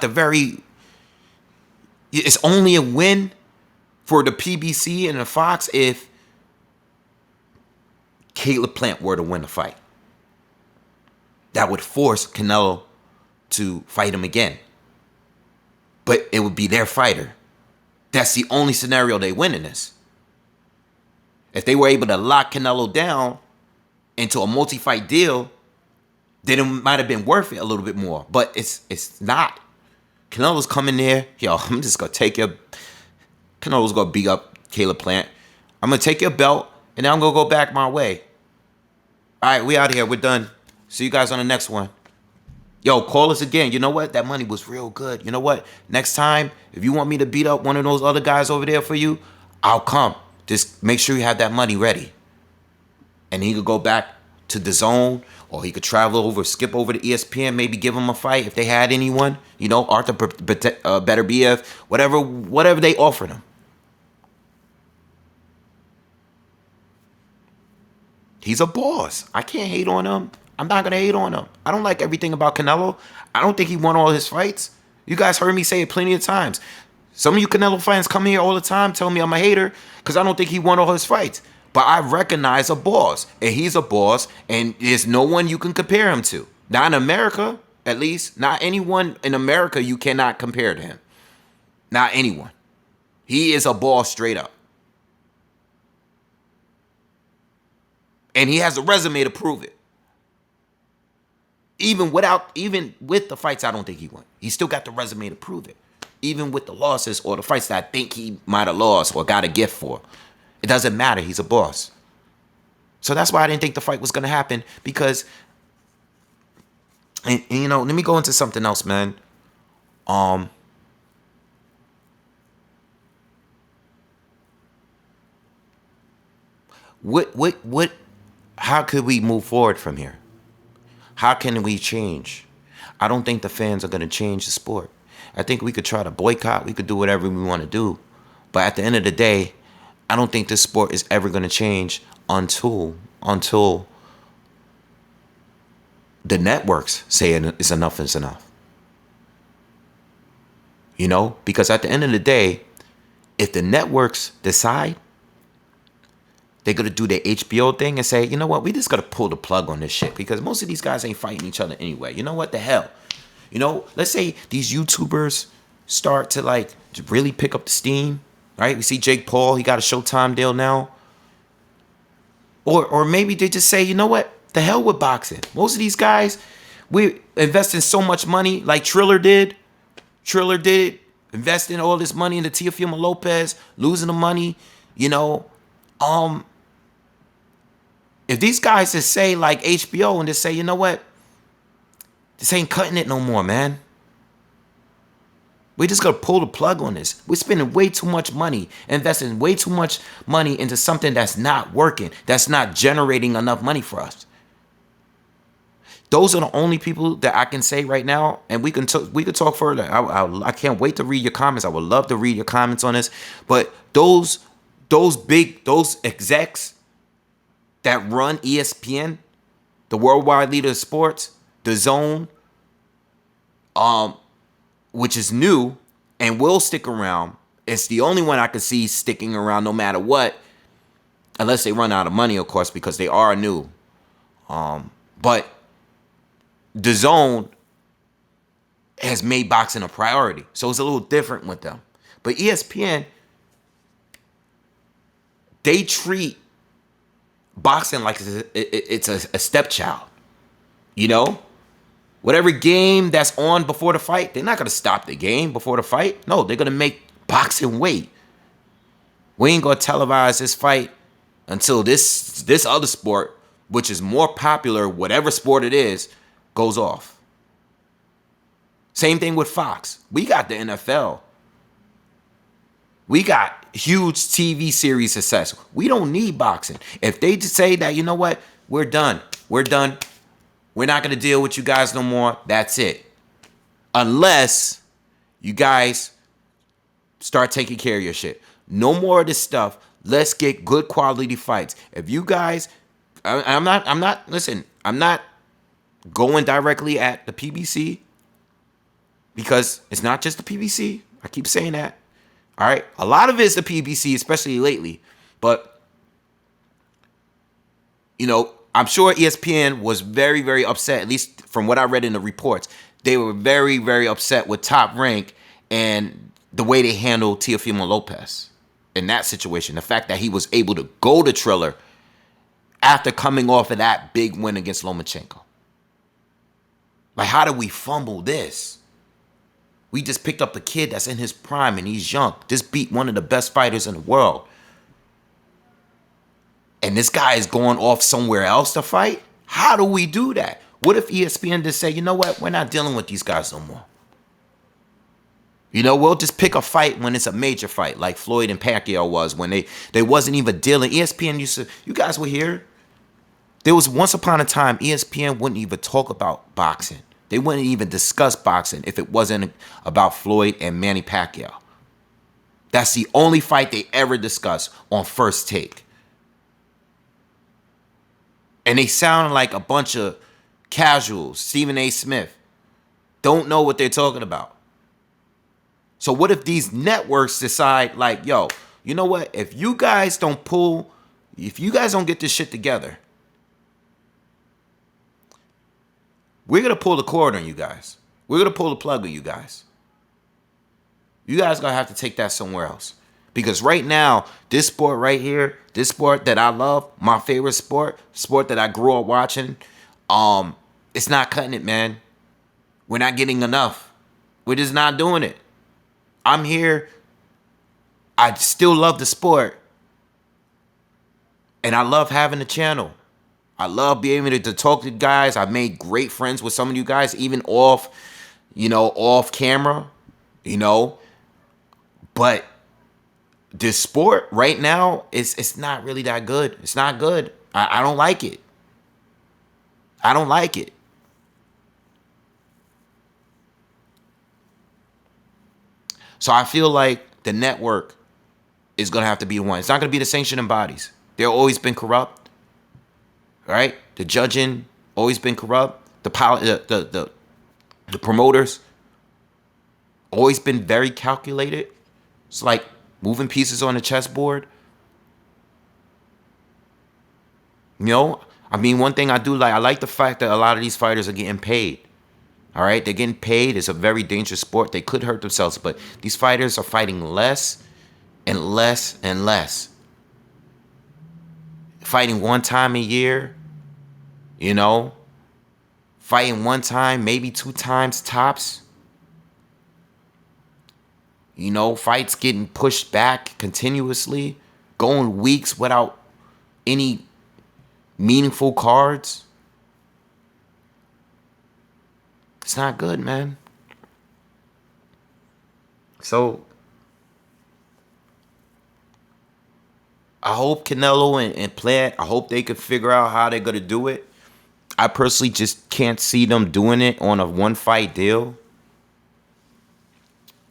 it's only a win for the PBC and the Fox if Caleb Plant were to win the fight. That would force Canelo to fight him again. But it would be their fighter. That's the only scenario they win in this. If they were able to lock Canelo down into a multi-fight deal, then it might have been worth it a little bit more. But it's not. Canelo's coming there. Yo, I'm just going to take your... Canelo's going to beat up Caleb Plant. I'm going to take your belt, and then I'm going to go back my way. All right, we out here. We're done. See you guys on the next one. Yo, call us again. You know what? That money was real good. You know what? Next time, if you want me to beat up one of those other guys over there for you, I'll come. Just make sure you have that money ready. And he could go back to the zone, or he could travel over, skip over to ESPN, maybe give him a fight if they had anyone. You know, Arthur Beterbiev, whatever they offered him. He's a boss. I can't hate on him. I'm not going to hate on him. I don't like everything about Canelo. I don't think he won all his fights. You guys heard me say it plenty of times. Some of you Canelo fans come here all the time telling me I'm a hater because I don't think he won all his fights. But I recognize a boss, and he's a boss, and there's no one you can compare him to. Not in America, at least. Not anyone in America you cannot compare to him. Not anyone. He is a boss straight up. And he has a resume to prove it. Even with the fights I don't think he won. He still got the resume to prove it. Even with the losses or the fights that I think he might have lost or got a gift for. It doesn't matter. He's a boss. So that's why I didn't think the fight was going to happen. Because, and you know, let me go into something else, man. How could we move forward from here? How can we change? I don't think the fans are going to change the sport. I think we could try to boycott. We could do whatever we want to do. But at the end of the day, I don't think this sport is ever going to change until the networks say it's enough is enough. You know? Because at the end of the day, if the networks decide they're going to do their HBO thing and say, you know what, we just got to pull the plug on this shit because most of these guys ain't fighting each other anyway. You know what, the hell? You know, let's say these YouTubers start to really pick up the steam, right? We see Jake Paul, he got a Showtime deal now. Or maybe they just say, you know what, the hell with boxing. Most of these guys, we investing so much money like Triller did. Triller did, investing all this money into Teofimo Lopez, losing the money, you know. If these guys just say like HBO and just say, you know what, this ain't cutting it no more, man. We just gotta pull the plug on this. We're spending way too much money, investing way too much money into something that's not working, that's not generating enough money for us. Those are the only people that I can say right now, and we could talk further. I can't wait to read your comments. I would love to read your comments on this. But those execs that run ESPN, the worldwide leader of sports, the Zone, which is new and will stick around It's the only one I could see sticking around no matter what, unless they run out of money, of course, because they are new. But the Zone has made boxing a priority, so it's a little different with them. But ESPN, they treat boxing like it's a stepchild. You know, whatever game that's on before the fight, they're not gonna stop the game before the fight. No, they're gonna make boxing wait. We ain't gonna televise this fight until this other sport, which is more popular, whatever sport it is, goes off. Same thing with Fox. We got the NFL. We got huge TV series success. We don't need boxing. If they just say that, you know what, we're done. We're done. We're not gonna deal with you guys no more. That's it. Unless you guys start taking care of your shit. No more of this stuff. Let's get good quality fights. If you guys, I'm not going directly at the PBC because it's not just the PBC. I keep saying that. All right. A lot of it is the PBC, especially lately. But, you know, I'm sure ESPN was very, very upset, at least from what I read in the reports. They were very, very upset with Top Rank and the way they handled Teofimo Lopez in that situation. The fact that he was able to go to Triller after coming off of that big win against Lomachenko. Like, how did we fumble this? We just picked up the kid that's in his prime and he's young. Just beat one of the best fighters in the world. And this guy is going off somewhere else to fight? How do we do that? What if ESPN just say, you know what? We're not dealing with these guys no more. You know, we'll just pick a fight when it's a major fight, like Floyd and Pacquiao was when they wasn't even dealing. ESPN used to, you guys were here. There was once upon a time, ESPN wouldn't even talk about boxing. They wouldn't even discuss boxing if it wasn't about Floyd and Manny Pacquiao. That's the only fight they ever discuss on First Take. And they sound like a bunch of casuals. Stephen A. Smith don't know what they're talking about. So what if these networks decide like, yo, you know what? If you guys don't get this shit together, we're going to pull the cord on you guys. We're going to pull the plug on you guys. You guys going to have to take that somewhere else. Because right now, this sport right here, this sport that I love, my favorite sport that I grew up watching, it's not cutting it, man. We're not getting enough. We're just not doing it. I'm here. I still love the sport. And I love having a channel. I love being able to talk to guys. I've made great friends with some of you guys, even off camera, But this sport right now, it's not really that good. It's not good. I don't like it. I don't like it. So I feel like the network is going to have to be the one. It's not going to be the sanctioning bodies. They've always been corrupt. Right? The judging always been corrupt. The promoters always been very calculated. It's like moving pieces on a chessboard. One thing I do like, I like the fact that a lot of these fighters are getting paid. All right? They're getting paid. It's a very dangerous sport. They could hurt themselves, but these fighters are fighting less and less and less. Fighting one time a year, fighting one time, maybe 2 times tops. Fights getting pushed back continuously, going weeks without any meaningful cards. It's not good, man. So I hope Canelo and Plant, I hope they could figure out how they're going to do it. I personally just can't see them doing it on a one-fight deal.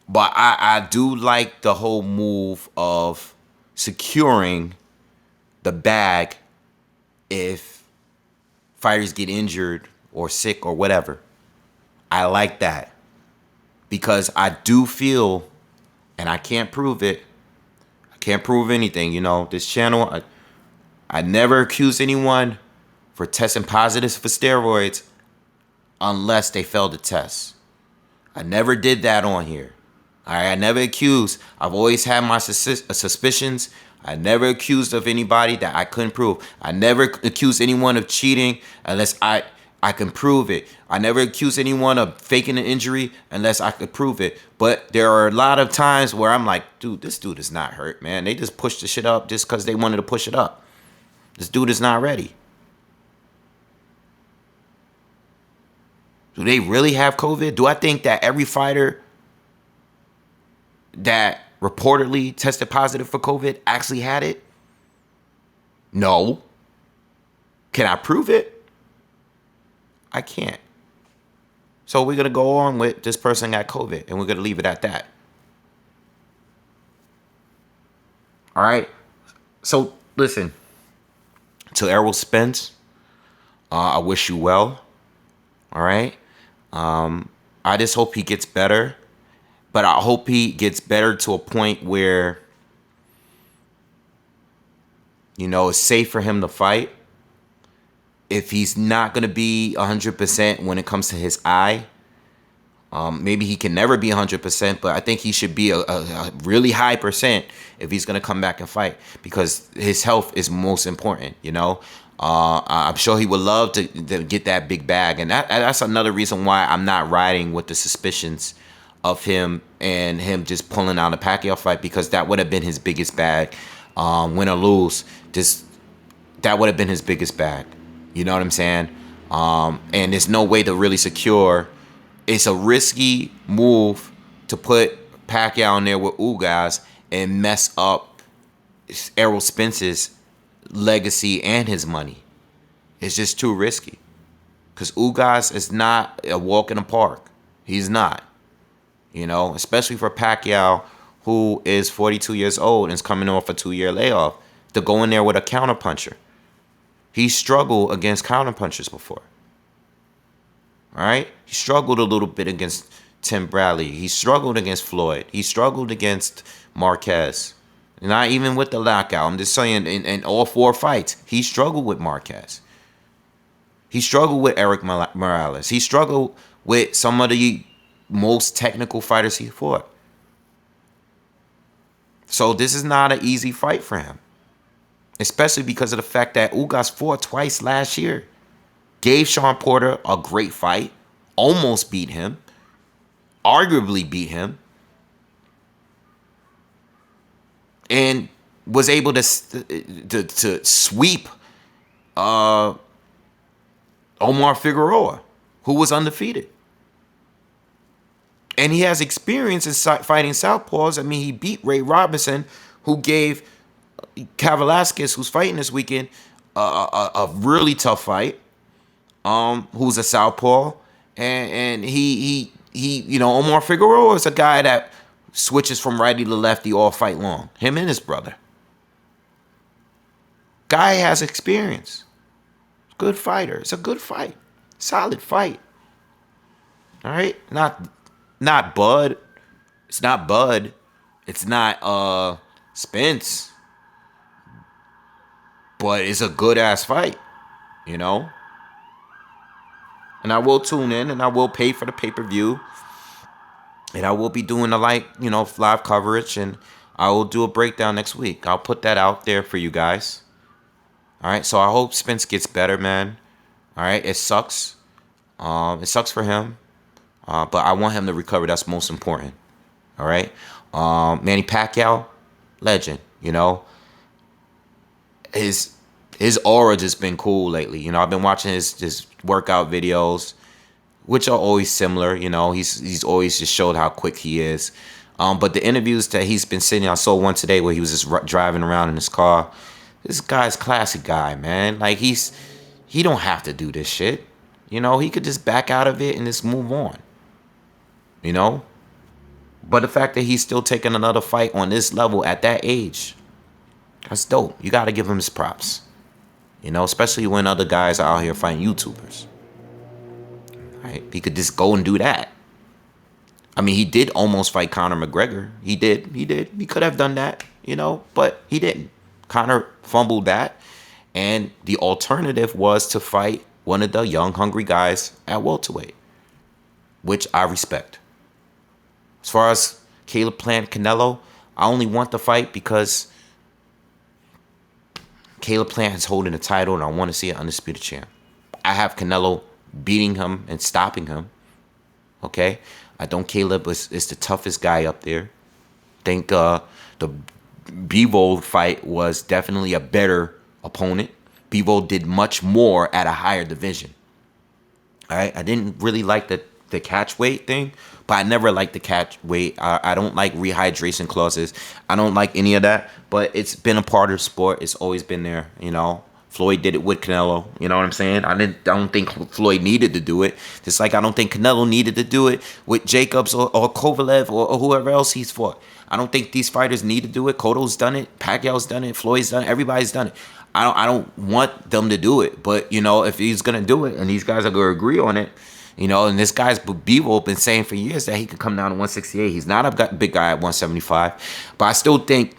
But I do like the whole move of securing the bag if fighters get injured or sick or whatever. I like that. Because I do feel and I can't prove it. I can't prove anything. You know, this channel, I never accuse anyone for testing positive for steroids unless they failed the test. I never did that on here. All right, I never accused. I've always had my suspicions. I never accused of anybody that I couldn't prove. I never accused anyone of cheating unless I can prove it. I never accused anyone of faking an injury unless I could prove it. But there are a lot of times where I'm like, dude, this dude is not hurt, man. They just pushed the shit up just because they wanted to push it up. This dude is not ready. Do they really have COVID? Do I think that every fighter that reportedly tested positive for COVID actually had it? No. Can I prove it? I can't. So we're going to go on with this person got COVID, and we're going to leave it at that. All right? So, listen. To Errol Spence, I wish you well. All right? I just hope he gets better. But I hope he gets better to a point where, you know, it's safe for him to fight. If he's not going to be 100% when it comes to his eye, maybe he can never be 100%, but I think he should be a really high percent if he's going to come back and fight, because his health is most important, you know. I'm sure he would love to get that big bag, and that's another reason why I'm not riding with the suspicions of him and him just pulling out a Pacquiao fight, because that would have been his biggest bag. Win or lose, that would have been his biggest bag. You know what I'm saying? And there's no way to really secure. It's a risky move to put Pacquiao in there with Ugas and mess up Errol Spence's legacy and his money. It's just too risky. Because Ugas is not a walk in the park. He's not. You know, especially for Pacquiao, who is 42 years old and is coming off a 2-year layoff, to go in there with a counterpuncher. He struggled against counterpunchers before. All right? He struggled a little bit against Tim Bradley. He struggled against Floyd. He struggled against Marquez. Not even with the lockout. I'm just saying, in all 4 fights, he struggled with Marquez. He struggled with Eric Morales. He struggled with some of the most technical fighters he fought. So this is not an easy fight for him. Especially because of the fact that Ugas fought twice last year. Gave Sean Porter a great fight. Almost beat him. Arguably beat him. And was able to sweep Omar Figueroa, who was undefeated. And he has experience in fighting southpaws. I mean, he beat Ray Robinson, who gave Velasquez, who's fighting this weekend, a really tough fight. Who's a southpaw, and he you know, Omar Figueroa is a guy that switches from righty to lefty all fight long. Him and his brother. Guy has experience. Good fighter. It's a good fight. Solid fight. All right, not Bud. It's not Bud. It's not Spence. But it's a good ass fight, you know. And I will tune in, and I will pay for the pay-per-view, and I will be doing the live coverage, and I will do a breakdown next week. I'll put that out there for you guys. All right. So I hope Spence gets better, man. All right. It sucks. It sucks for him. But I want him to recover. That's most important. All right. Manny Pacquiao, legend. You know, his aura just been cool lately. You know, I've been watching his workout videos, which are always similar. You know, he's always just showed how quick he is. But the interviews that he's been sitting, I saw one today where he was just driving around in his car. This guy's a classy guy, man. Like he don't have to do this shit. You know, he could just back out of it and just move on. You know? But the fact that he's still taking another fight on this level at that age, that's dope. You got to give him his props. You know, especially when other guys are out here fighting YouTubers. Right? He could just go and do that. I mean, he did almost fight Conor McGregor. He did. He did. He could have done that, but he didn't. Conor fumbled that. And the alternative was to fight one of the young, hungry guys at welterweight, which I respect. As far as Caleb Plant, Canelo, I only want the fight because Caleb Plant is holding the title and I want to see an undisputed champ. I have Canelo beating him and stopping him. Okay? I think Caleb is the toughest guy up there. I think the Bivol fight was definitely a better opponent. Bivol did much more at a higher division. All right? I didn't really like the catch weight thing, but I never liked the catch weight. I don't like rehydration clauses. I don't like any of that, but it's been a part of the sport. It's always been there, Floyd did it with Canelo, you know what I'm saying? I don't think Floyd needed to do it. Just like I don't think Canelo needed to do it with Jacobs or Kovalev or whoever else he's fought. I don't think these fighters need to do it. Cotto's done it. Pacquiao's done it. Floyd's done it. Everybody's done it. I don't want them to do it, but if he's gonna do it and these guys are gonna agree on it, and this guy's Bivol been saying for years that he could come down to 168. He's not a big guy at 175, but I still think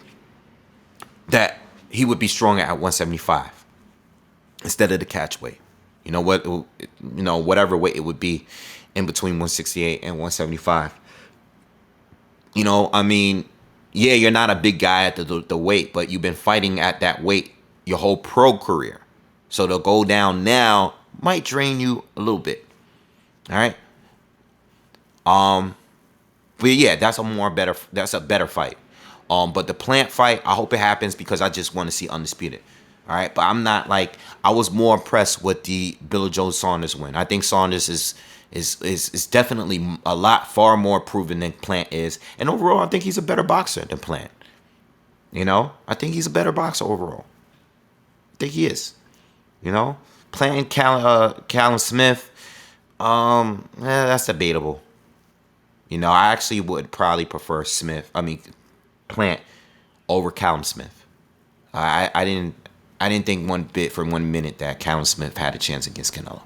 that he would be stronger at 175 instead of the catch weight. Whatever weight it would be in between 168 and 175. I mean, yeah, you're not a big guy at the weight, but you've been fighting at that weight your whole pro career. So to go down now might drain you a little bit. All right. But yeah, that's a better fight. But the Plant fight, I hope it happens because I just want to see undisputed. All right, but I'm not I was more impressed with the Billy Joe Saunders win. I think Saunders is definitely a lot far more proven than Plant is, and overall, I think he's a better boxer than Plant. I think he's a better boxer overall. I think he is. Plant and Callum Smith, that's debatable. I actually would probably prefer Plant over Callum Smith. I didn't think one bit for 1 minute that Callum Smith had a chance against Canelo.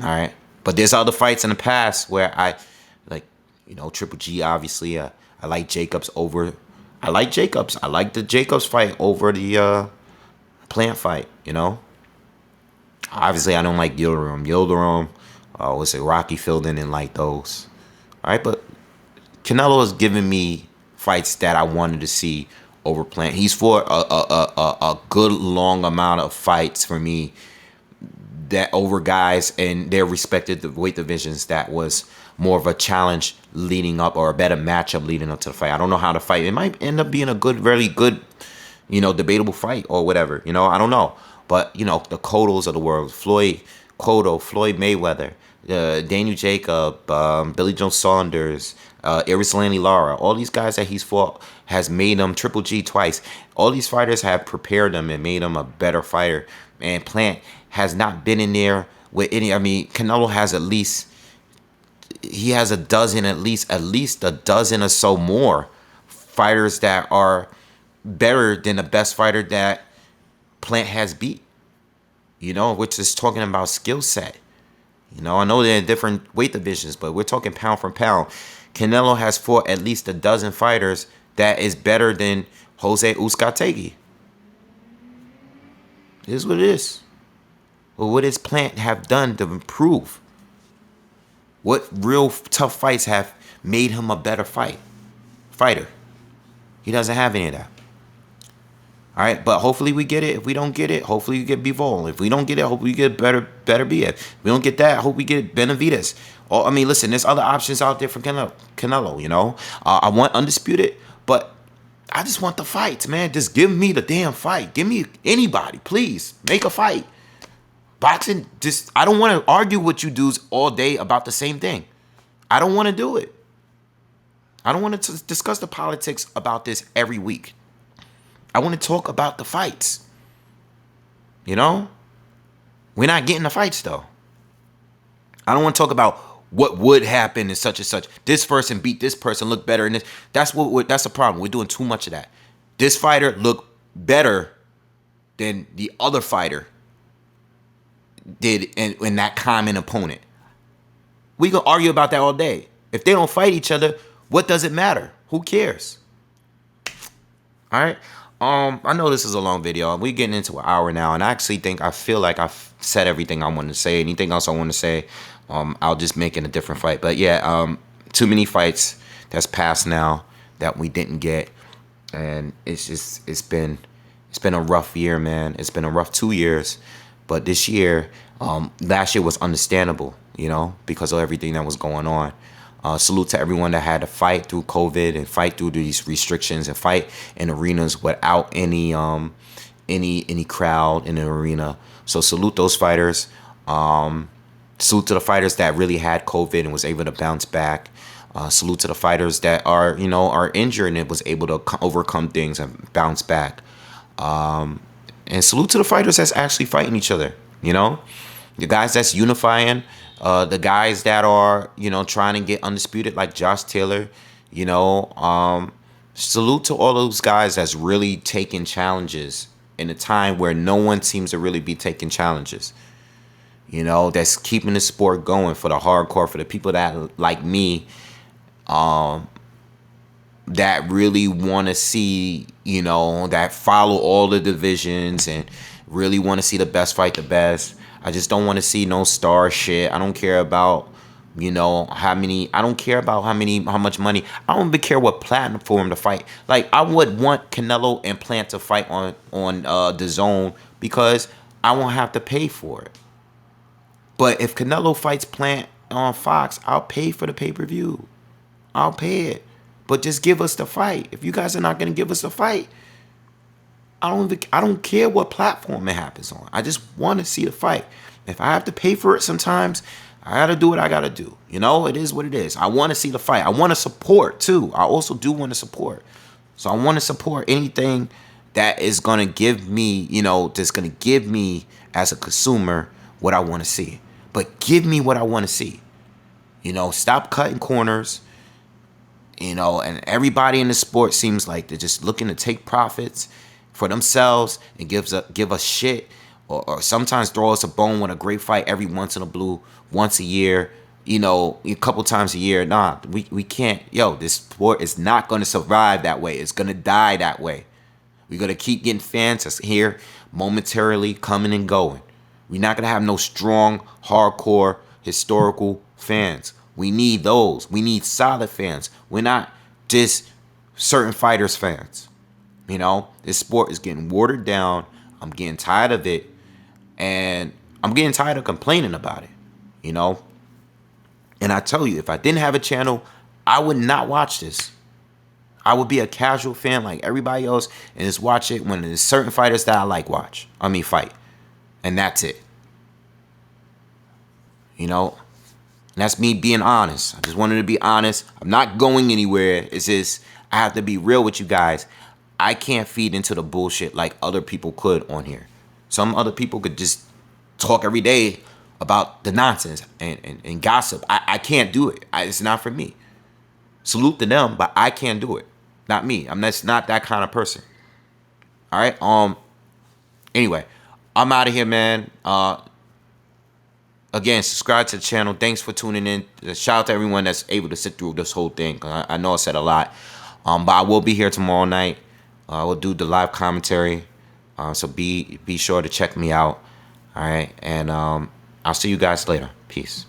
All right. But there's other fights in the past where I like, Triple G, obviously. I like Jacobs over. I like Jacobs. I like the Jacobs fight over the Plant fight, Obviously, I don't like Yildirim. Rocky Fielding didn't like those. All right. But Canelo has given me fights that I wanted to see over Plant. He's fought a good long amount of fights for me that over guys in their respective weight divisions that was more of a challenge leading up or a better matchup leading up to the fight. I don't know how to fight. It might end up being a good, really good, debatable fight or whatever. I don't know. But, the Cottos of the world, Cotto, Floyd Mayweather, Daniel Jacob, Billy Joe Saunders, Arislani Lara, all these guys that he's fought has made him Triple G twice. All these fighters have prepared him and made him a better fighter. And Plant has not been in there with any. Canelo has at least a dozen, at least a dozen or so more fighters that are better than the best fighter that Plant has beat. Which is talking about skill set. I know they're in different weight divisions, but we're talking pound for pound. Canelo has fought at least a dozen fighters that is better than Jose Uzcategui. It is what it is. But what does Plant have done to improve? What real tough fights have made him a better fighter? He doesn't have any of that. All right, but hopefully we get it. If we don't get it, hopefully we get Bivol. If we don't get it, hopefully we get better BF. If we don't get that, I hope we get Benavidez. Listen, there's other options out there for Canelo. I want undisputed, but I just want the fights, man. Just give me the damn fight. Give me anybody, please. Make a fight. Boxing, I don't want to argue with you dudes all day about the same thing. I don't want to do it. I don't want to discuss the politics about this every week. I want to talk about the fights. We're not getting the fights, though. I don't want to talk about what would happen and such and such. This person beat this person, look better in this. That's the problem. We're doing too much of that. This fighter looked better than the other fighter did in that common opponent. We can argue about that all day. If they don't fight each other, what does it matter? Who cares? All right. I know this is a long video. We're getting into an hour now, and I feel like I've said everything I want to say. Anything else I want to say, I'll just make it a different fight. But yeah, too many fights that's passed now that we didn't get, and it's been a rough year, man. It's been a rough 2 years, but this year, last year was understandable, because of everything that was going on. Salute to everyone that had to fight through COVID and fight through these restrictions and fight in arenas without any crowd in the arena. So salute those fighters. Salute to the fighters that really had COVID and was able to bounce back. Salute to the fighters that are injured and was able to overcome things and bounce back. And salute to the fighters that's actually fighting each other. The guys that's unifying. The guys that are, trying to get undisputed, like Josh Taylor, salute to all those guys that's really taking challenges in a time where no one seems to really be taking challenges. That's keeping the sport going for the hardcore, for the people that, like me, that really want to see, that follow all the divisions and really want to see the best fight the best. I just don't want to see no star shit. I don't care about, how much money. I don't even care what platform to fight. Like, I would want Canelo and Plant to fight on the Zone because I won't have to pay for it. But if Canelo fights Plant on Fox, I'll pay for the pay-per-view. I'll pay it. But just give us the fight. If you guys are not going to give us the fight, I don't care what platform it happens on. I just want to see the fight. If I have to pay for it sometimes, I got to do what I got to do. It is what it is. I want to see the fight. I want to support, too. I also do want to support. So I want to support anything that is going to give me, that's going to give me, as a consumer, what I want to see. But give me what I want to see. Stop cutting corners. And everybody in the sport seems like they're just looking to take profits for themselves and give us shit or sometimes throw us a bone with a great fight every once in a blue, once a year, a couple times a year. Nah, we can't. This sport is not going to survive that way. It's going to die that way. We're going to keep getting fans that's here momentarily coming and going. We're not going to have no strong, hardcore, historical fans. We need those. We need solid fans. We're not just certain fighters fans. This sport is getting watered down. I'm getting tired of it. And I'm getting tired of complaining about it. And I tell you, if I didn't have a channel, I would not watch this. I would be a casual fan like everybody else and just watch it when there's certain fighters that I fight. And that's it. And that's me being honest. I just wanted to be honest. I'm not going anywhere. It's just, I have to be real with you guys. I can't feed into the bullshit like other people could on here. Some other people could just talk every day about the nonsense and gossip. I can't do it. It's not for me. Salute to them, but I can't do it. Not me. I'm just not that kind of person. All right. Anyway, I'm out of here, man. Again, subscribe to the channel. Thanks for tuning in. Shout out to everyone that's able to sit through this whole thing. I know I said a lot. But I will be here tomorrow night. We'll do the live commentary. So be sure to check me out. All right. And I'll see you guys later. Peace.